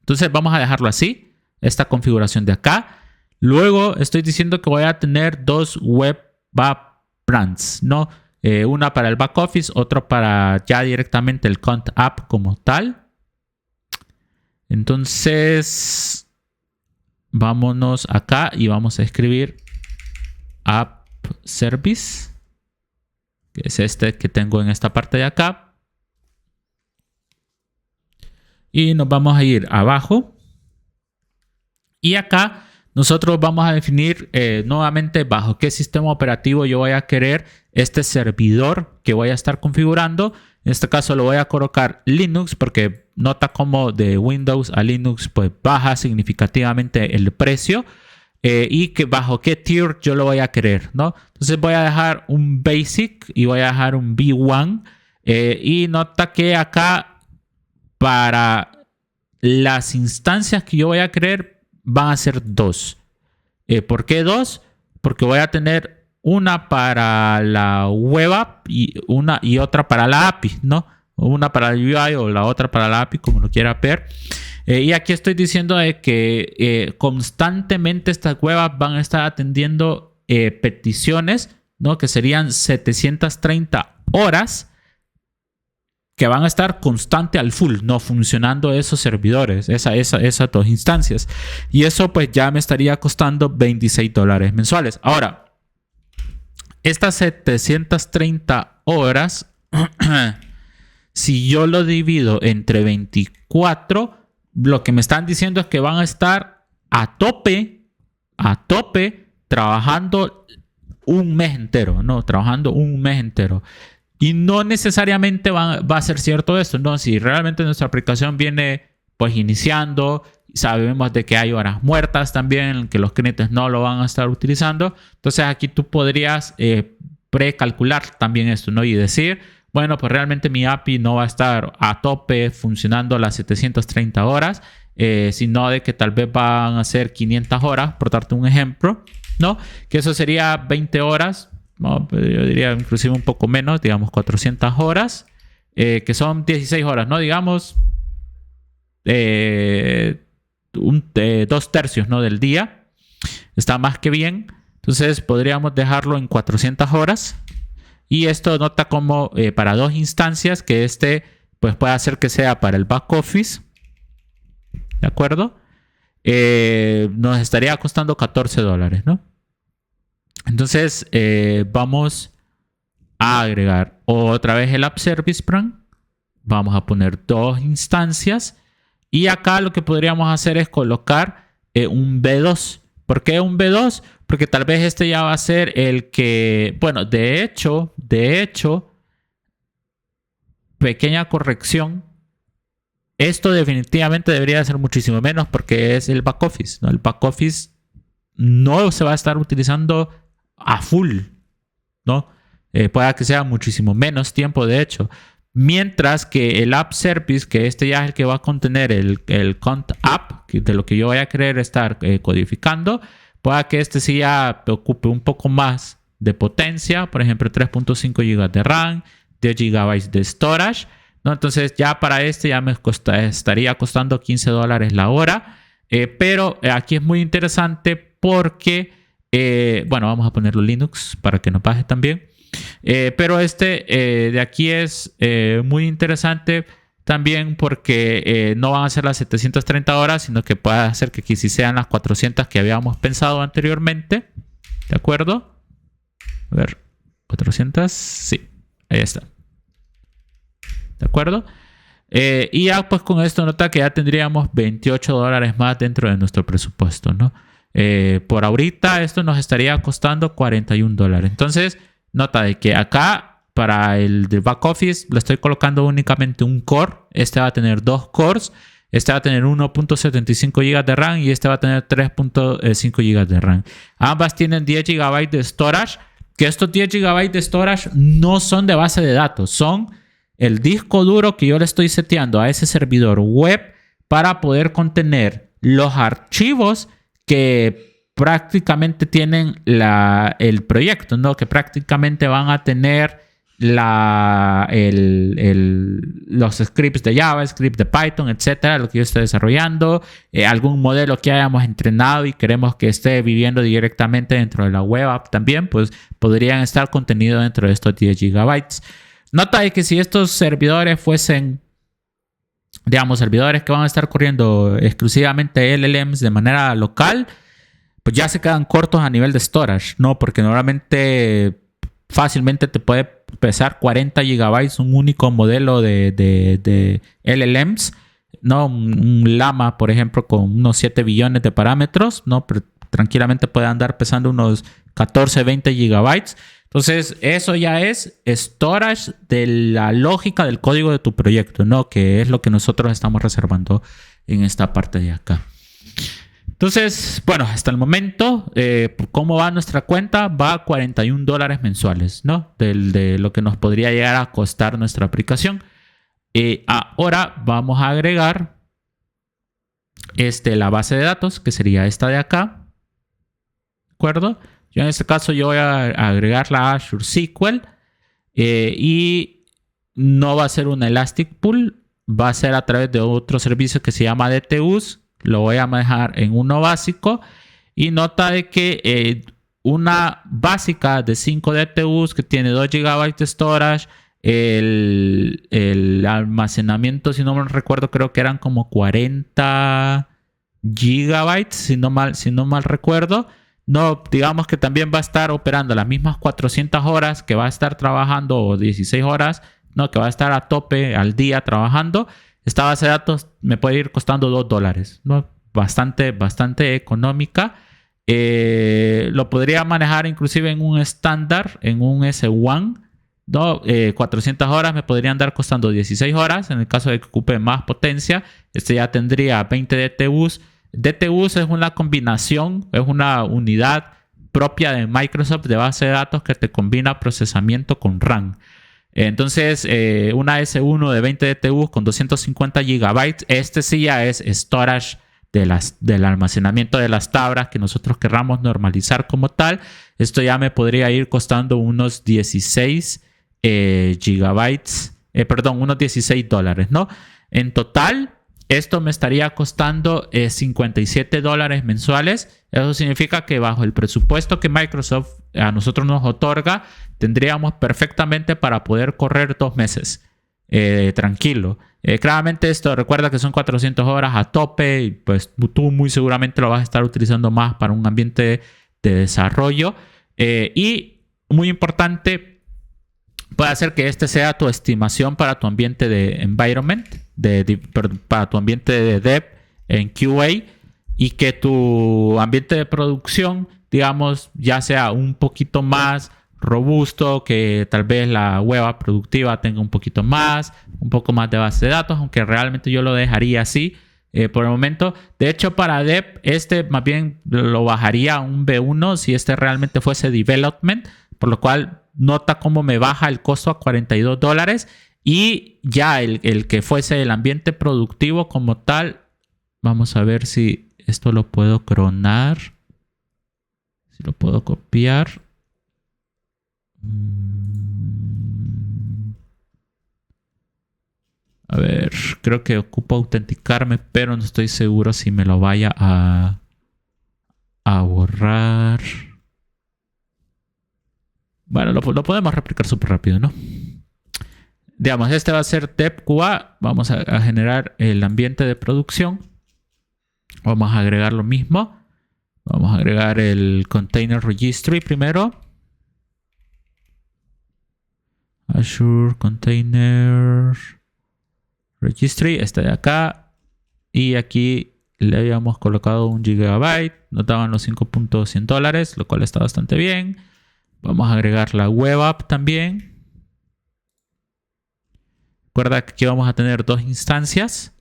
Entonces, vamos a dejarlo así, esta configuración de acá. Luego, estoy diciendo que voy a tener 2 web app brands, ¿no? Una para el back office, otra para ya directamente el Cont App como tal. Entonces, vámonos acá y vamos a escribir app service, que es este que tengo en esta parte de acá. Y nos vamos a ir abajo. Y acá nosotros vamos a definir nuevamente bajo qué sistema operativo yo voy a querer este servidor que voy a estar configurando. En este caso lo voy a colocar Linux porque nota como de Windows a Linux pues baja significativamente el precio. Y que bajo qué tier yo lo voy a querer, ¿no? Entonces voy a dejar un Basic y voy a dejar un V1. Y nota que acá para las instancias que yo voy a querer van a ser 2. ¿Por qué 2? Porque voy a tener una para la web app y otra para la API, ¿no? una para la UI o la otra para la API, como lo quiera ver. Y aquí estoy diciendo de que constantemente estas webs van a estar atendiendo peticiones, ¿no? Que serían 730 horas que van a estar constante al full, no funcionando esos servidores, esas dos instancias. Y eso pues ya me estaría costando $26 mensuales. Ahora, estas 730 horas, si yo lo divido entre 24, lo que me están diciendo es que van a estar a tope, trabajando un mes entero, ¿no? Trabajando un mes entero. Y no necesariamente va a ser cierto esto, ¿no? Si realmente nuestra aplicación viene pues iniciando, sabemos de que hay horas muertas también, que los clientes no lo van a estar utilizando. Entonces aquí tú podrías precalcular también esto, ¿no? Y decir, bueno, pues realmente mi API no va a estar a tope funcionando las 730 horas, sino de que tal vez van a ser 500 horas, por darte un ejemplo, ¿no? Que eso sería 20 horas. No, yo diría inclusive un poco menos, digamos 400 horas, que son 16 horas, ¿no? Digamos 2/3, ¿no? Del día. Está más que bien. Entonces podríamos dejarlo en 400 horas. Y esto nota como para 2 instancias, que pues puede hacer que sea para el back office. ¿De acuerdo? Nos estaría costando $14, ¿no? Entonces vamos a agregar otra vez el App Service Plan. Vamos a poner 2 instancias. Y acá lo que podríamos hacer es colocar un B2. ¿Por qué un B2? Porque tal vez este ya va a ser el que... Bueno, de hecho, pequeña corrección. Esto definitivamente debería ser muchísimo menos porque es el back office, ¿no? El back office no se va a estar utilizando a full, ¿no? Pueda que sea muchísimo menos tiempo, de hecho. Mientras que el App Service, que ya es el que va a contener el Cont App, de lo que yo voy a querer estar codificando, pueda que sí ya ocupe un poco más de potencia, por ejemplo 3.5 GB de RAM, 10 GB de storage, ¿no? Entonces ya para ya me estaría costando $15 la hora, pero aquí es muy interesante porque, bueno, vamos a ponerlo Linux para que no pase también. Pero de aquí es muy interesante también porque no van a ser las 730 horas, sino que puede hacer que quizás sean las 400 que habíamos pensado anteriormente. ¿De acuerdo? A ver, 400, sí, ahí está. ¿De acuerdo? Y ya pues con esto nota que ya tendríamos $28 más dentro de nuestro presupuesto, ¿no? Por ahorita esto nos estaría costando $41. Entonces, nota de que acá para el de back office le estoy colocando únicamente un core. Este va a tener 2 cores. Este va a tener 1.75 GB de RAM y este va a tener 3.5 GB de RAM. Ambas tienen 10 GB de storage. Que estos 10 GB de storage no son de base de datos. Son el disco duro que yo le estoy seteando a ese servidor web para poder contener los archivos que prácticamente tienen el proyecto, ¿no? Que prácticamente van a tener los scripts de Java, scripts de Python, etcétera, lo que yo estoy desarrollando, algún modelo que hayamos entrenado y queremos que esté viviendo directamente dentro de la web app también, pues podrían estar contenidos dentro de estos 10 GB. Nota de que si estos servidores fuesen, digamos, servidores que van a estar corriendo exclusivamente LLMs de manera local, pues ya se quedan cortos a nivel de storage, ¿no? Porque normalmente fácilmente te puede pesar 40 GB un único modelo de LLMs, ¿no? Un Llama, por ejemplo, con unos 7 billones de parámetros, ¿no? Pero tranquilamente puede andar pesando unos 14, 20 GB. Entonces, eso ya es storage de la lógica del código de tu proyecto, ¿no? Que es lo que nosotros estamos reservando en esta parte de acá. Entonces, bueno, hasta el momento, ¿cómo va nuestra cuenta? Va a $41 mensuales, ¿no? De lo que nos podría llegar a costar nuestra aplicación. Ahora vamos a agregar la base de datos, que sería esta de acá. ¿De acuerdo? En este caso yo voy a agregar la Azure SQL y no va a ser un Elastic Pool, va a ser a través de otro servicio que se llama DTUs. Lo voy a manejar en uno básico. Y nota de que una básica de 5 DTUs que tiene 2 GB de storage, el almacenamiento, si no me recuerdo, creo que eran como 40 gigabytes, si no mal recuerdo. No, digamos que también va a estar operando las mismas 400 horas que va a estar trabajando, o 16 horas, no, que va a estar a tope al día trabajando. Esta base de datos me puede ir costando $2, ¿no? Bastante económica. Lo podría manejar inclusive en un estándar, en un S1, ¿no? 400 horas me podrían dar costando 16 horas. En el caso de que ocupe más potencia, este ya tendría 20 DTUs. DTUs es una combinación, es una unidad propia de Microsoft de base de datos que te combina procesamiento con RAM. Entonces, una S1 de 20 DTUs con 250 GB, este sí ya es storage del almacenamiento de las tablas que nosotros querramos normalizar como tal. Esto ya me podría ir costando unos 16 gigabytes, unos $16, ¿no? En total, esto me estaría costando $57 mensuales. Eso significa que bajo el presupuesto que Microsoft a nosotros nos otorga, tendríamos perfectamente para poder correr 2 meses tranquilo. Claramente esto recuerda que son 400 horas a tope y pues tú muy seguramente lo vas a estar utilizando más para un ambiente de desarrollo. Y muy importante, puede hacer que este sea tu estimación para tu ambiente de environment, para tu ambiente de dev en QA, y que tu ambiente de producción, digamos, ya sea un poquito más robusto, que tal vez la web productiva tenga un poco más de base de datos, aunque realmente yo lo dejaría así por el momento. De hecho, para dev, más bien lo bajaría a un B1 si este realmente fuese development, por lo cual nota cómo me baja el costo a $42. Y ya el que fuese el ambiente productivo como tal, vamos a ver si esto lo puedo cronar, si lo puedo copiar. A ver, creo que ocupo autenticarme, pero no estoy seguro si me lo vaya a borrar. Bueno, lo podemos replicar súper rápido, ¿no? Digamos, este va a ser DevQA. Vamos a generar el ambiente de producción. Vamos a agregar lo mismo. Vamos a agregar el Container Registry primero. Azure Container Registry, este de acá. Y aquí le habíamos colocado 1 GB. Nos daban los $5.100, lo cual está bastante bien. Vamos a agregar la web app también. Recuerda que aquí vamos a tener 2 instancias.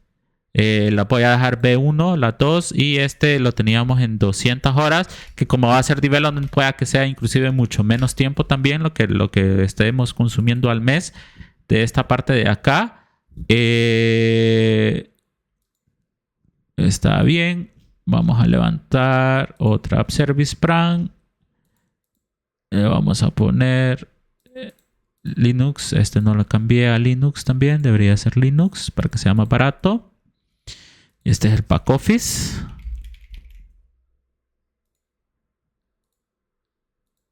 La voy a dejar B1, la 2, y este lo teníamos en 200 horas, que como va a ser development, pueda que sea inclusive mucho menos tiempo también lo que estemos consumiendo al mes de esta parte de acá. Está bien. Vamos a levantar otra App Service Plan. Vamos a poner Linux. Este no lo cambié a Linux también. Debería ser Linux para que sea más barato. Este es el Pack Office.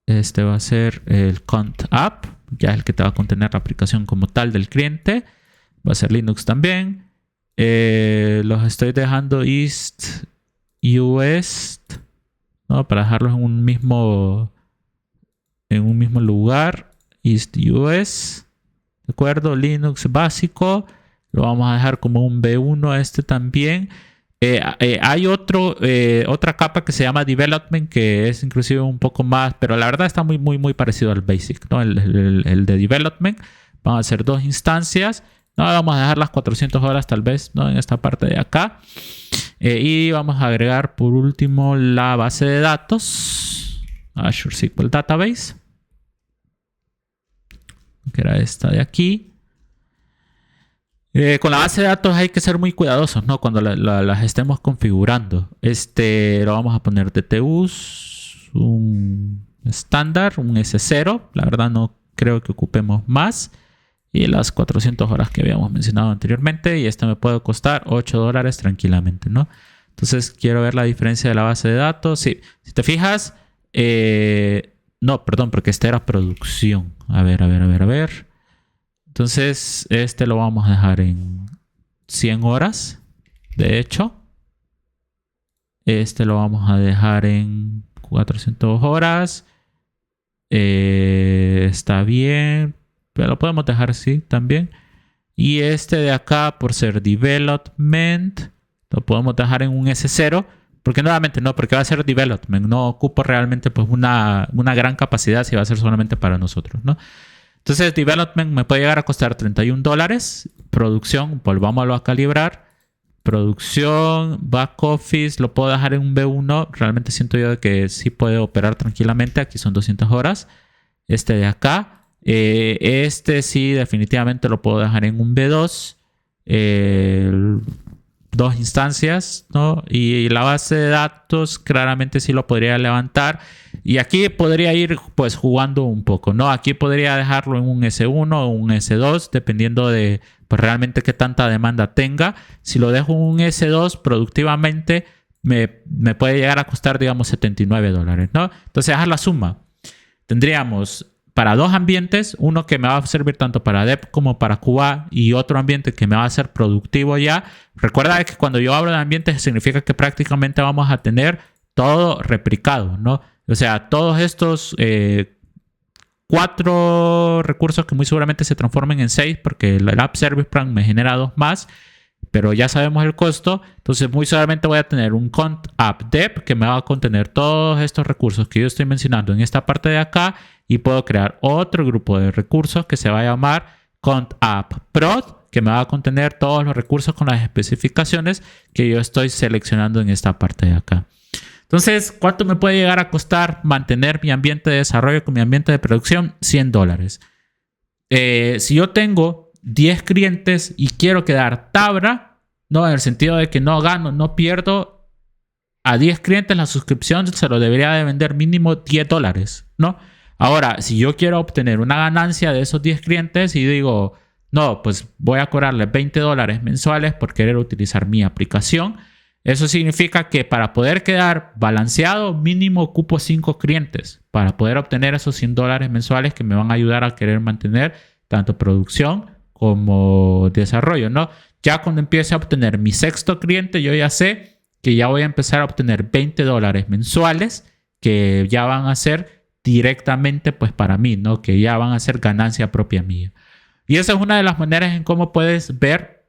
Este va a ser el Cont App. Ya es el que te va a contener la aplicación como tal del cliente. Va a ser Linux también. Los estoy dejando East y West, ¿no? Para dejarlos en un mismo lugar. East y US. ¿De acuerdo? Linux básico. Lo vamos a dejar como un B1 a este también. Hay otra capa que se llama Development, que es inclusive un poco más, pero la verdad está muy parecido al Basic, ¿no? El de Development. Vamos a hacer 2 instancias. No, vamos a dejar las 400 horas tal vez, ¿no? En esta parte de acá. Y vamos a agregar por último la base de datos. Azure SQL Database. Que era esta de aquí. Con la base de datos hay que ser muy cuidadosos, ¿no? Cuando las estemos configurando. Lo vamos a poner DTUs, un estándar, un S0. La verdad no creo que ocupemos más. y las 400 horas que habíamos mencionado anteriormente. Y este me puede costar $8 tranquilamente, ¿no? Entonces quiero ver la diferencia de la base de datos. Sí, si te fijas, no, perdón, porque este era producción. A ver. Entonces este lo vamos a dejar en 100 horas. De hecho, este lo vamos a dejar en 400 horas. Está bien, pero lo podemos dejar así también. Y este de acá, por ser development, lo podemos dejar en un S0. Porque nuevamente no, porque va a ser development. No ocupo realmente pues una gran capacidad si va a ser solamente para nosotros, ¿no? Entonces development me puede llegar a costar $31. Producción, volvámoslo a calibrar. Producción, back office, lo puedo dejar en un B1. Realmente siento yo que sí puede operar tranquilamente. Aquí son 200 horas. Este de acá. Este sí definitivamente lo puedo dejar en un B2. 2 instancias, ¿no? Y la base de datos claramente sí lo podría levantar. Y aquí podría ir pues jugando un poco, ¿no? Aquí podría dejarlo en un S1 o un S2 dependiendo de pues realmente qué tanta demanda tenga. Si lo dejo en un S2 productivamente me puede llegar a costar digamos $79, ¿no? Entonces haz la suma. Tendríamos para 2 ambientes, uno que me va a servir tanto para Dev como para QA y otro ambiente que me va a ser productivo ya. Recuerda que cuando yo hablo de ambientes significa que prácticamente vamos a tener todo replicado, ¿no? O sea, todos estos 4 recursos que muy seguramente se transformen en 6 porque el App Service Plan me genera 2 más, pero ya sabemos el costo. Entonces muy seguramente voy a tener un Cont App Dev que me va a contener todos estos recursos que yo estoy mencionando en esta parte de acá. Y puedo crear otro grupo de recursos que se va a llamar Cont App Prod, que me va a contener todos los recursos con las especificaciones que yo estoy seleccionando en esta parte de acá. Entonces, ¿cuánto me puede llegar a costar mantener mi ambiente de desarrollo con mi ambiente de producción? $100. Si yo tengo 10 clientes y quiero quedar tabla, no en el sentido de que no gano, no pierdo, a 10 clientes la suscripción se lo debería de vender mínimo $10, ¿no? Ahora, si yo quiero obtener una ganancia de esos 10 clientes y digo, no, pues voy a cobrarles $20 mensuales por querer utilizar mi aplicación, eso significa que para poder quedar balanceado, mínimo ocupo 5 clientes para poder obtener esos $100 mensuales que me van a ayudar a querer mantener tanto producción como desarrollo, ¿no? Ya cuando empiece a obtener mi 6º cliente, yo ya sé que ya voy a empezar a obtener $20 mensuales que ya van a ser directamente pues para mí, ¿no? Que ya van a ser ganancia propia mía. Y esa es una de las maneras en cómo puedes ver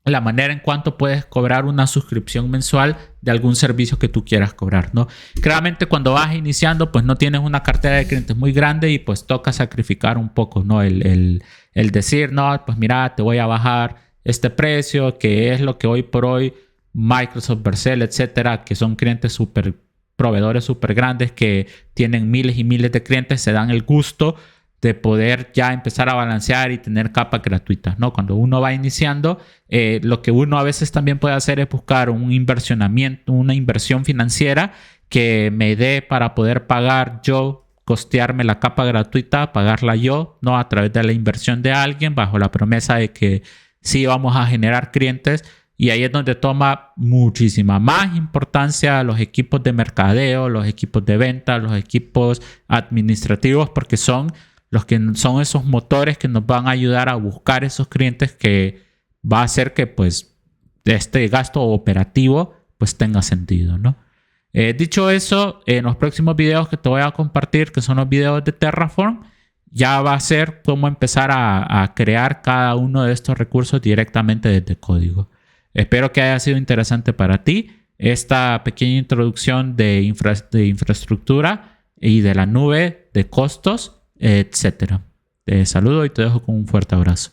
la manera en cuánto puedes cobrar una suscripción mensual de algún servicio que tú quieras cobrar, ¿no? Claramente cuando vas iniciando pues no tienes una cartera de clientes muy grande y pues toca sacrificar un poco, ¿no? El decir, no, pues mira, te voy a bajar este precio, que es lo que hoy por hoy Microsoft, Vercel, etcétera, que son clientes proveedores súper grandes que tienen miles y miles de clientes, se dan el gusto de poder ya empezar a balancear y tener capas gratuitas, ¿no? Cuando uno va iniciando, lo que uno a veces también puede hacer es buscar un inversionamiento, una inversión financiera que me dé para poder pagar yo, costearme la capa gratuita, pagarla yo, ¿no? A través de la inversión de alguien, bajo la promesa de que sí vamos a generar clientes. Y ahí es donde toma muchísima más importancia los equipos de mercadeo, los equipos de venta, los equipos administrativos, porque son los que son esos motores que nos van a ayudar a buscar esos clientes que va a hacer que pues este gasto operativo pues tenga sentido, ¿no? Dicho eso, en los próximos videos que te voy a compartir, que son los videos de Terraform, ya va a ser cómo empezar a crear cada uno de estos recursos directamente desde código. Espero que haya sido interesante para ti esta pequeña introducción de infraestructura y de la nube, de costos, etc. Te saludo y te dejo con un fuerte abrazo.